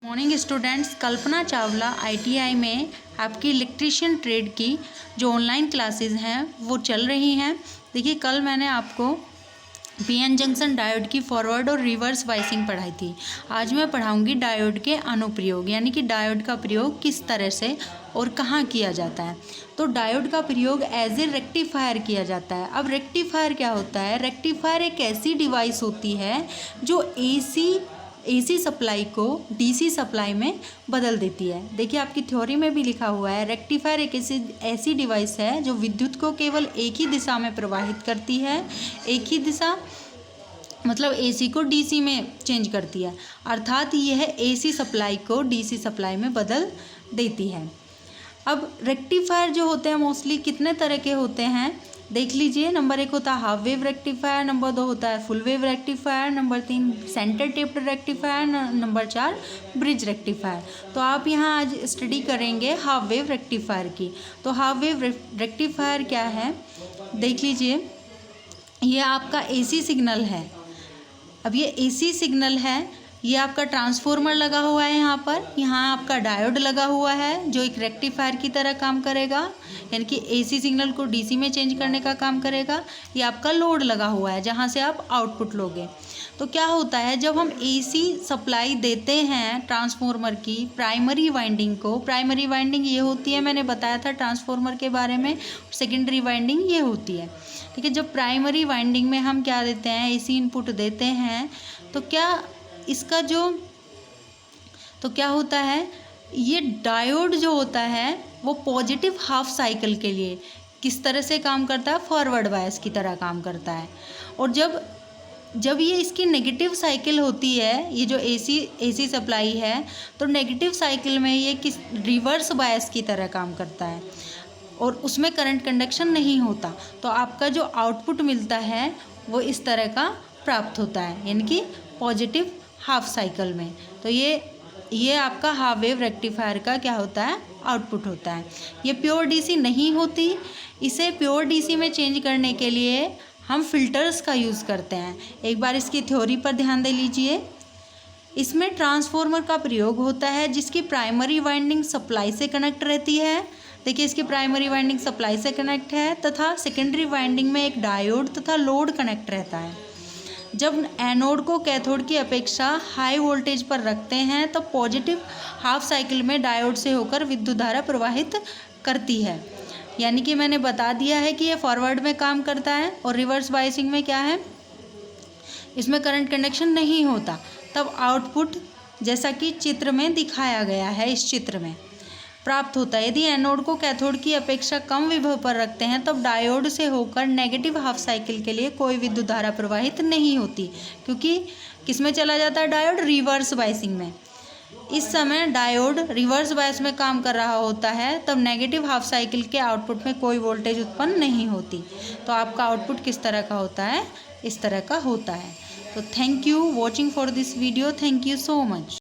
Morning students, Kalpana Chawla ITI में आपकी electrician trade की जो ऑनलाइन क्लासेस हैं वो चल रही हैं। देखिए, कल मैंने आपको पीएन जंक्शन डायोड की फॉरवर्ड और रिवर्स बायसिंग पढ़ाई थी। आज मैं पढ़ाऊंगी डायोड के अनुप्रयोग, यानी कि डायोड का प्रयोग किस तरह से और कहाँ किया जाता है। तो डायोड का प्रयोग एज ए रेक्टिफायर किया जाता है। अब रेक्टिफायर क्या होता है? रेक्टिफायर एक ऐसी डिवाइस होती है जो एसी सप्लाई को डीसी सप्लाई में बदल देती है। देखिए, आपकी थ्योरी में भी लिखा हुआ है, रेक्टिफायर एक ऐसी डिवाइस है जो विद्युत को केवल एक ही दिशा में प्रवाहित करती है। एक ही दिशा मतलब एसी को डीसी में चेंज करती है, अर्थात यह एसी सप्लाई को डीसी सप्लाई में बदल देती है। अब रेक्टिफायर जो होते हैं मोस्टली कितने तरह के होते हैं देख लीजिए। नंबर 1 होता है हाफ वेव रेक्टिफायर, नंबर 2 होता है full wave rectifier, number 3 centre taped rectifier, number 4 bridge rectifier. तो आप यहाँ आज स्टडी करेंगे हाफ वेव रेक्टिफायर की। तो हाफ वेव रेक्टिफायर क्या है देख लीजिए। ये आपका एसी सिग्नल है। अब ये एसी सिग्नल है, ये आपका ट्रांसफॉर्मर लगा हुआ है यहाँ आपका डायोड लगा हुआ है जो एक रेक्टिफायर की तरह काम करेगा, यानी कि एसी सिग्नल को डीसी में चेंज करने का काम करेगा। ये आपका लोड लगा हुआ है जहाँ से आप आउटपुट लोगे। तो क्या होता है, जब हम एसी सप्लाई देते हैं ट्रांसफॉर्मर की प्राइमरी वाइंडिंग को, प्राइमरी वाइंडिंग ये होती है, मैंने बताया था ट्रांसफॉर्मर के बारे में, सेकेंडरी वाइंडिंग ये होती है। ठीक है, जब प्राइमरी वाइंडिंग में हम क्या देते हैं, एसी इनपुट देते हैं, तो क्या होता है, ये डायोड जो होता है वो पॉजिटिव हाफ साइकिल के लिए किस तरह से काम करता है, फॉरवर्ड बायस की तरह काम करता है। और जब ये इसकी नेगेटिव साइकिल होती है, ये जो एसी सप्लाई है, तो नेगेटिव साइकिल में ये किस रिवर्स बायस की तरह काम करता है और उसमें करंट कंडक्शन नहीं होता। तो आपका जो आउटपुट मिलता है वो इस तरह का प्राप्त होता है, यानी कि पॉजिटिव हाफ साइकिल में। तो ये आपका हाफ वेव रेक्टिफायर का क्या होता है, आउटपुट होता है। ये प्योर डीसी नहीं होती। इसे प्योर डीसी में चेंज करने के लिए हम फिल्टर्स का यूज़ करते हैं। एक बार इसकी थ्योरी पर ध्यान दे लीजिए। इसमें ट्रांसफॉर्मर का प्रयोग होता है जिसकी प्राइमरी वाइंडिंग सप्लाई से कनेक्ट रहती है। देखिए, इसकी प्राइमरी वाइंडिंग सप्लाई से कनेक्ट है तथा सेकेंडरी वाइंडिंग में एक डायोड तथा लोड कनेक्ट रहता है। जब एनोड को कैथोड की अपेक्षा हाई वोल्टेज पर रखते हैं तो पॉजिटिव हाफ साइकिल में डायोड से होकर विद्युत धारा प्रवाहित करती है। यानी कि मैंने बता दिया है कि ये फॉरवर्ड में काम करता है और रिवर्स बायसिंग में क्या है, इसमें करंट कंडक्शन नहीं होता। तब आउटपुट जैसा कि चित्र में दिखाया गया है, इस चित्र में प्राप्त होता है। यदि एनोड को कैथोड की अपेक्षा कम विभव पर रखते हैं तब डायोड से होकर नेगेटिव हाफ साइकिल के लिए कोई विद्युत धारा प्रवाहित नहीं होती, क्योंकि किसमें चला जाता है डायोड, रिवर्स बायसिंग में। इस समय डायोड रिवर्स बायस में काम कर रहा होता है, तब नेगेटिव हाफ साइकिल के आउटपुट में कोई वोल्टेज उत्पन्न नहीं होती। तो आपका आउटपुट किस तरह का होता है, इस तरह का होता है। तो thank you watching for this video. Thank you so much.